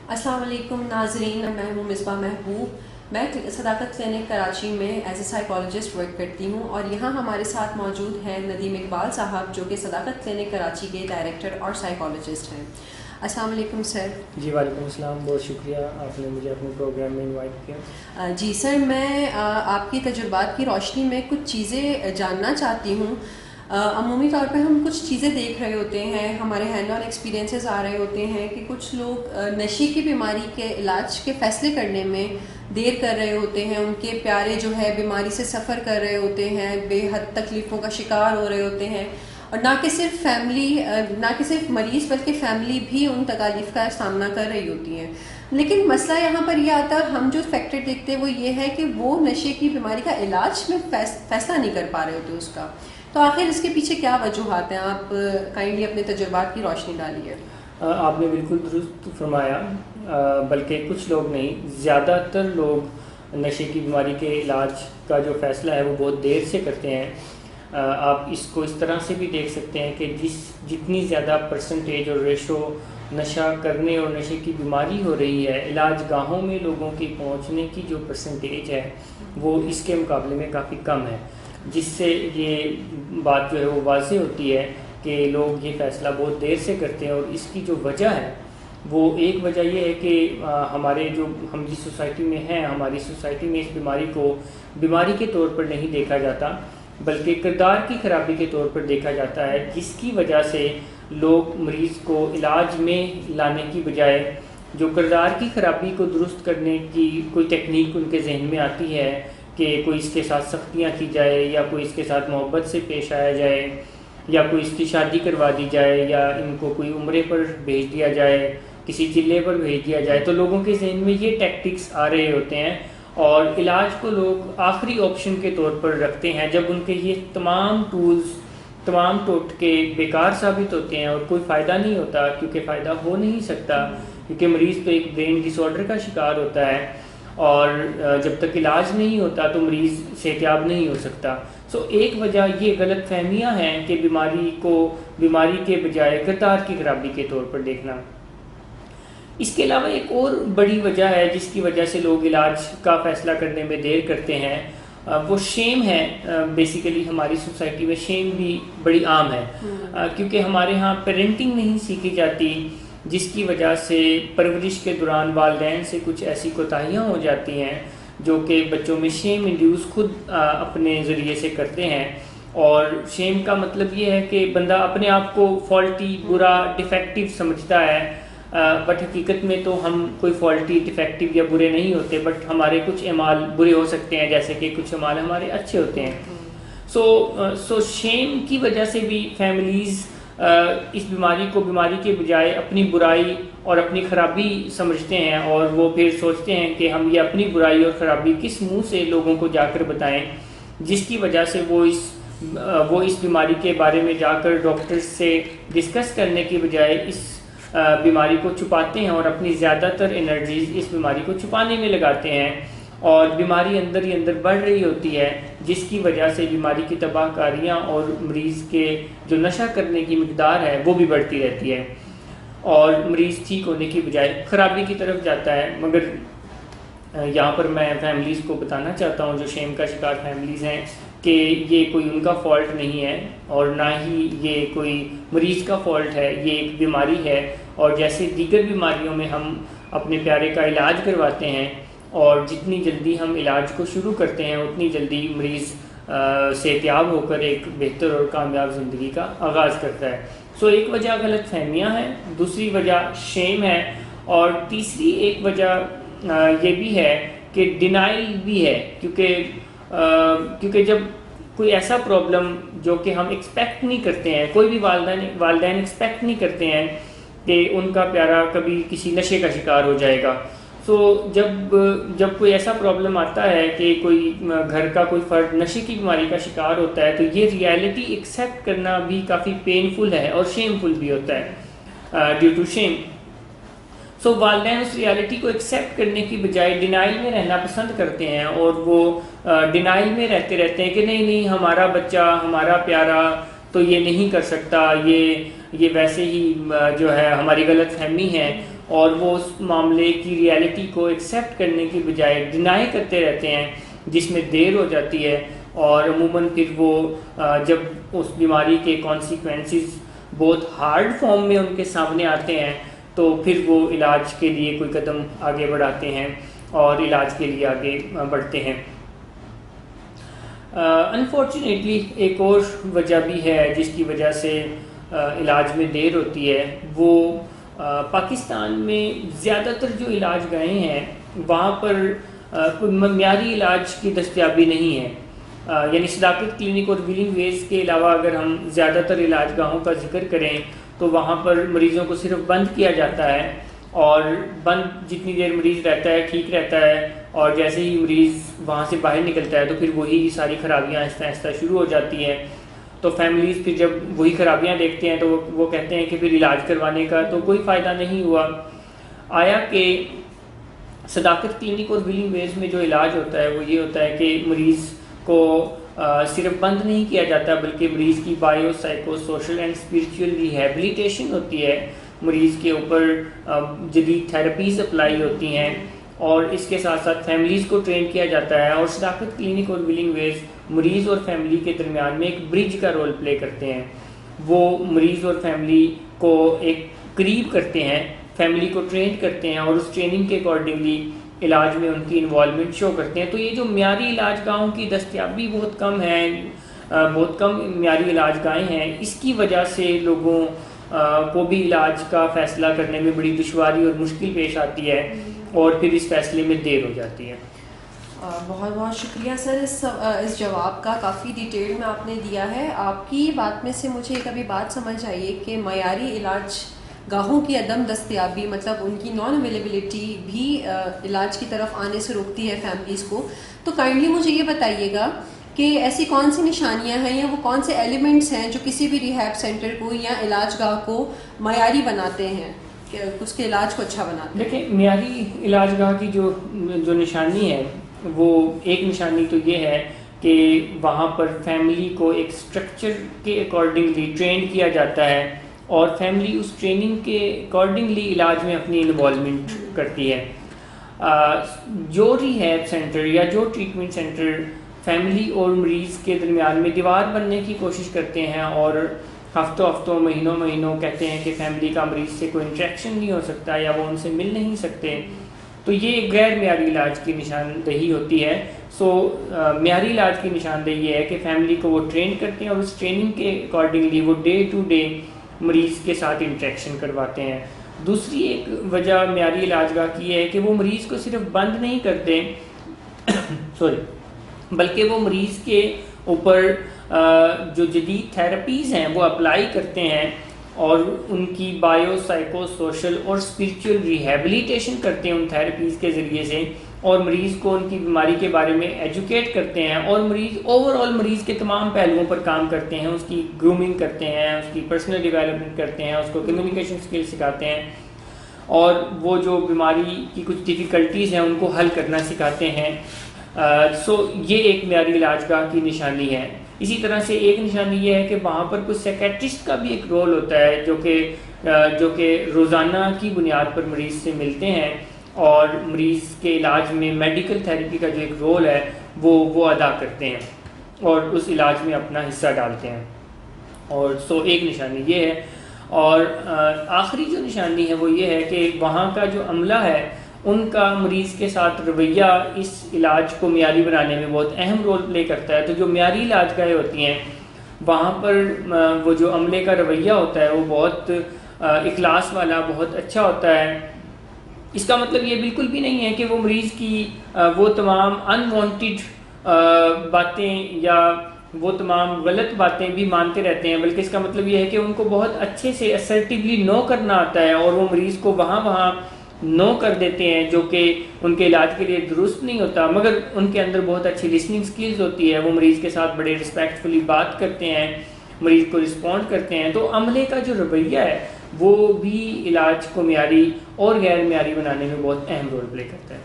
السلام علیکم ناظرین، میں ہوں مصباح محبوب. میں صداقت کلینک کراچی میں ایز اے سائیکالوجسٹ ورک کرتی ہوں، اور یہاں ہمارے ساتھ موجود ہیں ندیم اقبال صاحب، جو کہ صداقت کلینک کراچی کے ڈائریکٹر اور سائیکالوجسٹ ہیں. السلام علیکم سر. جی وعلیکم السلام، بہت شکریہ آپ نے مجھے اپنے پروگرام میں انوائٹ کیا. جی سر، میں آپ کی تجربات کی روشنی میں کچھ چیزیں جاننا چاہتی ہوں. عمومی طور پہ ہم کچھ چیزیں دیکھ رہے ہوتے ہیں، ہمارے ہینڈ آن ایکسپیرینسز آ رہے ہوتے ہیں کہ کچھ لوگ نشے کی بیماری کے علاج کے فیصلے کرنے میں دیر کر رہے ہوتے ہیں. ان کے پیارے جو ہے بیماری سے سفر کر رہے ہوتے ہیں، بے حد تکلیفوں کا شکار ہو رہے ہوتے ہیں، اور نہ کہ صرف مریض بلکہ فیملی بھی ان تکالیف کا سامنا کر رہی ہوتی ہیں. لیکن مسئلہ یہاں پر یہ آتا ہے، ہم جو فیکٹر دیکھتے ہیں وہ یہ ہے کہ وہ نشے کی بیماری کا علاج میں فیصلہ نہیں کر پا رہے ہوتے اس کا. تو آخر اس کے پیچھے کیا وجوہات ہیں؟ آپ کائنڈلی اپنے تجربات کی روشنی ڈالیے. آپ نے بالکل درست فرمایا، بلکہ کچھ لوگ نہیں، زیادہ تر لوگ نشے کی بیماری کے علاج کا جو فیصلہ ہے وہ بہت دیر سے کرتے ہیں. آپ اس کو اس طرح سے بھی دیکھ سکتے ہیں کہ جتنی زیادہ پرسنٹیج اور ریشو نشہ کرنے اور نشے کی بیماری ہو رہی ہے، علاج گاہوں میں لوگوں کی پہنچنے کی جو پرسنٹیج ہے وہ اس کے مقابلے میں کافی کم ہے، جس سے یہ بات جو ہے وہ واضح ہوتی ہے کہ لوگ یہ فیصلہ بہت دیر سے کرتے ہیں. اور اس کی جو وجہ ہے وہ ایک وجہ یہ ہے کہ ہم جس سوسائٹی میں ہیں، ہماری سوسائٹی میں اس بیماری کو بیماری کے طور پر نہیں دیکھا جاتا بلکہ کردار کی خرابی کے طور پر دیکھا جاتا ہے، جس کی وجہ سے لوگ مریض کو علاج میں لانے کی بجائے جو کردار کی خرابی کو درست کرنے کی کوئی ٹیکنیک ان کے ذہن میں آتی ہے کہ کوئی اس کے ساتھ سختیاں کی جائے، یا کوئی اس کے ساتھ محبت سے پیش آیا جائے، یا کوئی اس کی شادی کروا دی جائے، یا ان کو کوئی عمرے پر بھیج دیا جائے، کسی چلے پر بھیج دیا جائے، تو لوگوں کے ذہن میں یہ ٹیکٹکس آ رہے ہوتے ہیں اور علاج کو لوگ آخری آپشن کے طور پر رکھتے ہیں، جب ان کے یہ تمام ٹولز، تمام ٹوٹکے بیکار ثابت ہوتے ہیں اور کوئی فائدہ نہیں ہوتا، کیونکہ فائدہ ہو نہیں سکتا، کیونکہ مریض تو ایک برین ڈس آرڈر کا شکار ہوتا ہے، اور جب تک علاج نہیں ہوتا تو مریض صحتیاب نہیں ہو سکتا. ایک وجہ یہ غلط فہمیاں ہیں کہ بیماری کو بیماری کے بجائے کردار کی خرابی کے طور پر دیکھنا. اس کے علاوہ ایک اور بڑی وجہ ہے جس کی وجہ سے لوگ علاج کا فیصلہ کرنے میں دیر کرتے ہیں، وہ شیم ہے. بیسیکلی ہماری سوسائٹی میں شیم بھی بڑی عام ہے، کیونکہ ہمارے ہاں پیرنٹنگ نہیں سیکھی جاتی، جس کی وجہ سے پرورش کے دوران والدین سے کچھ ایسی کوتاہیاں ہو جاتی ہیں جو کہ بچوں میں شیم انڈیوس خود اپنے ذریعے سے کرتے ہیں. اور شیم کا مطلب یہ ہے کہ بندہ اپنے آپ کو فالٹی، برا، ڈیفیکٹیو سمجھتا ہے، بٹ حقیقت میں تو ہم کوئی فالٹی، ڈیفیکٹیو یا برے نہیں ہوتے، بٹ ہمارے کچھ اعمال برے ہو سکتے ہیں، جیسے کہ کچھ اعمال ہمارے اچھے ہوتے ہیں. سو شیم کی وجہ سے بھی فیملیز اس بیماری کو بیماری کے بجائے اپنی برائی اور اپنی خرابی سمجھتے ہیں، اور وہ پھر سوچتے ہیں کہ ہم یہ اپنی برائی اور خرابی کس منہ سے لوگوں کو جا کر بتائیں، جس کی وجہ سے وہ اس بیماری کے بارے میں جا کر ڈاکٹر سے ڈسکس کرنے کی بجائے اس بیماری کو چھپاتے ہیں اور اپنی زیادہ تر انرجیز اس بیماری کو چھپانے میں لگاتے ہیں، اور بیماری اندر ہی اندر بڑھ رہی ہوتی ہے، جس کی وجہ سے بیماری کی تباہ کاریاں اور مریض کے جو نشہ کرنے کی مقدار ہے وہ بھی بڑھتی رہتی ہے، اور مریض ٹھیک ہونے کی بجائے خرابی کی طرف جاتا ہے. مگر یہاں پر میں فیملیز کو بتانا چاہتا ہوں جو شیم کا شکار فیملیز ہیں کہ یہ کوئی ان کا فالٹ نہیں ہے، اور نہ ہی یہ کوئی مریض کا فالٹ ہے، یہ ایک بیماری ہے. اور جیسے دیگر بیماریوں میں ہم اپنے پیارے کا علاج کرواتے ہیں، اور جتنی جلدی ہم علاج کو شروع کرتے ہیں اتنی جلدی مریض صحتیاب ہو کر ایک بہتر اور کامیاب زندگی کا آغاز کرتا ہے. ایک وجہ غلط فہمیاں ہیں، دوسری وجہ شیم ہے، اور تیسری ایک وجہ یہ بھی ہے کہ ڈینائل بھی ہے، کیونکہ جب کوئی ایسا پرابلم جو کہ ہم ایکسپیکٹ نہیں کرتے ہیں، کوئی بھی والدین ایکسپیکٹ نہیں کرتے ہیں کہ ان کا پیارا کبھی کسی نشے کا شکار ہو جائے گا. جب کوئی ایسا پرابلم آتا ہے کہ کوئی گھر کا کوئی فرد نشے کی بیماری کا شکار ہوتا ہے، تو یہ ریالٹی ایکسیپٹ کرنا بھی کافی پینفل ہے اور شیم فل بھی ہوتا ہے ڈیو ٹو شیم. والدین اس ریالٹی کو ایکسیپٹ کرنے کی بجائے ڈینائل میں رہنا پسند کرتے ہیں، اور وہ ڈینائل میں رہتے ہیں کہ نہیں ہمارا بچہ، ہمارا پیارا تو یہ نہیں کر سکتا، یہ ویسے ہی جو ہے ہماری غلط فہمی ہے. اور وہ اس معاملے کی ریالٹی کو ایکسیپٹ کرنے کی بجائے ڈینائی کرتے رہتے ہیں، جس میں دیر ہو جاتی ہے، اور عموماً پھر وہ جب اس بیماری کے کانسیکوینسز بہت ہارڈ فارم میں ان کے سامنے آتے ہیں تو پھر وہ علاج کے لیے کوئی قدم آگے بڑھاتے ہیں اور علاج کے لیے آگے بڑھتے ہیں۔ انفارچونیٹلی ایک اور وجہ بھی ہے جس کی وجہ سے علاج میں دیر ہوتی ہے، وہ پاکستان میں زیادہ تر جو علاج گاہیں ہیں وہاں پر کوئی معیاری علاج کی دستیابی نہیں ہے۔ یعنی صداقت کلینک اور ویلنگ ویز کے علاوہ اگر ہم زیادہ تر علاج گاہوں کا ذکر کریں تو وہاں پر مریضوں کو صرف بند کیا جاتا ہے، اور بند جتنی دیر مریض رہتا ہے ٹھیک رہتا ہے، اور جیسے ہی مریض وہاں سے باہر نکلتا ہے تو پھر وہی ساری خرابیاں آہستہ آہستہ شروع ہو جاتی ہیں۔ تو فیملیز پھر جب وہی خرابیاں دیکھتے ہیں تو وہ کہتے ہیں کہ پھر علاج کروانے کا تو کوئی فائدہ نہیں ہوا۔ آیا کہ صداقت کلینک اور ویلنگ ویز میں جو علاج ہوتا ہے وہ یہ ہوتا ہے کہ مریض کو صرف بند نہیں کیا جاتا بلکہ مریض کی bio psycho social and spiritual rehabilitation ہوتی ہے، مریض کے اوپر جدید تھراپیز اپلائی ہوتی ہیں، اور اس کے ساتھ ساتھ فیملیز کو ٹرین کیا جاتا ہے۔ اور صداقت کلینک اور ویلنگ ویز مریض اور فیملی کے درمیان میں ایک برج کا رول پلے کرتے ہیں، وہ مریض اور فیملی کو ایک قریب کرتے ہیں، فیملی کو ٹرین کرتے ہیں، اور اس ٹریننگ کے اکارڈنگلی علاج میں ان کی انوالومنٹ شو کرتے ہیں۔ تو یہ جو معیاری علاج گاہوں کی دستیابی بہت کم ہے، بہت کم معیاری علاج گاہیں ہیں، اس کی وجہ سے لوگوں کو بھی علاج کا فیصلہ کرنے میں بڑی دشواری اور مشکل پیش آتی ہے، اور پھر اس فیصلے میں دیر ہو جاتی ہے۔ بہت بہت شکریہ سر اس جواب کا، کافی ڈیٹیل میں آپ نے دیا ہے۔ آپ کی بات میں سے مجھے ایک ابھی بات سمجھ آئی کہ معیاری علاج گاہوں کی عدم دستیابی، مطلب ان کی نان اویلیبلٹی بھی علاج کی طرف آنے سے روکتی ہے فیملیز کو۔ تو کائنڈلی مجھے یہ بتائیے گا کہ ایسی کون سی نشانیاں ہیں یا وہ کون سے ایلیمنٹس ہیں جو کسی بھی ریہیب سینٹر کو یا علاج گاہ کو معیاری بناتے ہیں، کہ اس کے علاج کو اچھا بناتے ہیں؟ دیکھیں، معیاری علاج گاہ کی جو نشانی ہے وہ ایک نشانی تو یہ ہے کہ وہاں پر فیملی کو ایک اسٹرکچر کے اکارڈنگلی ٹرین کیا جاتا ہے، اور فیملی اس ٹریننگ کے اکارڈنگلی علاج میں اپنی انوالومنٹ کرتی ہے۔ جو ریہیب سینٹر یا جو ٹریٹمنٹ سینٹر فیملی اور مریض کے درمیان میں دیوار بننے کی کوشش کرتے ہیں اور ہفتوں مہینوں کہتے ہیں کہ فیملی کا مریض سے کوئی انٹریکشن نہیں ہو سکتا یا وہ ان سے مل نہیں سکتے، تو یہ غیر معیاری علاج کی نشاندہی ہوتی ہے۔ معیاری علاج کی نشاندہی یہ ہے کہ فیملی کو وہ ٹرین کرتے ہیں اور اس ٹریننگ کے اکارڈنگلی وہ ڈے ٹو ڈے مریض کے ساتھ انٹریکشن کرواتے ہیں۔ دوسری ایک وجہ معیاری علاج گاہ کی ہے کہ وہ مریض کو صرف بند نہیں کرتے بلکہ وہ مریض کے اوپر جو جدید تھراپیز ہیں وہ اپلائی کرتے ہیں، اور ان کی بایو سائیکو سوشل اور اسپریچول ریہیبلیٹیشن کرتے ہیں ان تھراپیز کے ذریعے سے، اور مریض کو ان کی بیماری کے بارے میں ایجوکیٹ کرتے ہیں، اور اوور آل مریض کے تمام پہلوؤں پر کام کرتے ہیں، اس کی گرومنگ کرتے ہیں، اس کی پرسنل ڈیولپمنٹ کرتے ہیں، اس کو کمیونیکیشن اسکل سکھاتے ہیں، اور وہ جو بیماری کی کچھ ڈیفیکلٹیز ہیں ان کو حل کرنا سکھاتے ہیں۔ یہ ایک معیاری علاج گاہ کی نشانی ہے۔ اسی طرح سے ایک نشانی یہ ہے کہ وہاں پر کچھ سیکیٹرسٹ کا بھی ایک رول ہوتا ہے جو کہ روزانہ کی بنیاد پر مریض سے ملتے ہیں اور مریض کے علاج میں میڈیکل تھراپی کا جو ایک رول ہے وہ ادا کرتے ہیں اور اس علاج میں اپنا حصہ ڈالتے ہیں۔ اور ایک نشانی یہ ہے، اور آخری جو نشانی ہے وہ یہ ہے کہ وہاں کا جو عملہ ہے ان کا مریض کے ساتھ رویہ اس علاج کو معیاری بنانے میں بہت اہم رول پلے کرتا ہے۔ تو جو معیاری علاج گاہیں ہوتی ہیں وہاں پر وہ جو عملے کا رویہ ہوتا ہے وہ بہت اخلاص والا، بہت اچھا ہوتا ہے۔ اس کا مطلب یہ بالکل بھی نہیں ہے کہ وہ مریض کی وہ تمام انوانٹیڈ باتیں یا وہ تمام غلط باتیں بھی مانتے رہتے ہیں، بلکہ اس کا مطلب یہ ہے کہ ان کو بہت اچھے سے اسرٹیولی نو کرنا آتا ہے، اور وہ مریض کو وہاں نو کر دیتے ہیں جو کہ ان کے علاج کے لیے درست نہیں ہوتا، مگر ان کے اندر بہت اچھی لسننگ سکلز ہوتی ہے، وہ مریض کے ساتھ بڑے رسپیکٹفلی بات کرتے ہیں، مریض کو رسپونڈ کرتے ہیں۔ تو عملے کا جو رویہ ہے وہ بھی علاج کو معیاری اور غیر معیاری بنانے میں بہت اہم رول پلے کرتا ہے۔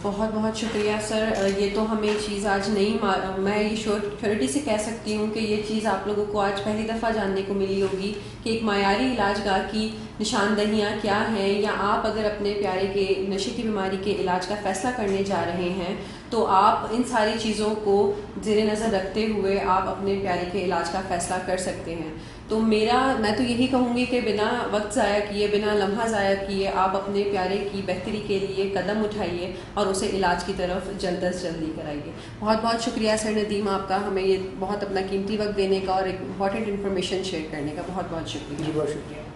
بہت بہت شکریہ سر. یہ تو ہمیں چیز آج نہیں میں یہ شیورٹی سے کہہ سکتی ہوں کہ یہ چیز آپ لوگوں کو آج پہلی دفعہ جاننے کو ملی ہوگی کہ ایک معیاری علاج گاہ کی نشاندہیاں کیا ہیں، یا آپ اگر اپنے پیارے کے نشے کی بیماری کے علاج کا فیصلہ کرنے جا رہے ہیں تو آپ ان ساری چیزوں کو زیر نظر رکھتے ہوئے آپ اپنے پیارے کے علاج کا فیصلہ کر سکتے ہیں. تو میں تو یہی کہوں گی کہ بنا وقت ضائع کیے، بنا لمحہ ضائع کیے، آپ اپنے پیارے کی بہتری کے لیے قدم اٹھائیے اور اسے علاج کی طرف جلد از جلدی کرائیے. بہت بہت شکریہ سر ندیم آپ کا، ہمیں یہ بہت اپنا قیمتی وقت دینے کا اور ایک امپورٹنٹ انفارمیشن شیئر کرنے کا. بہت بہت شکریہ. جی بہت شکریہ.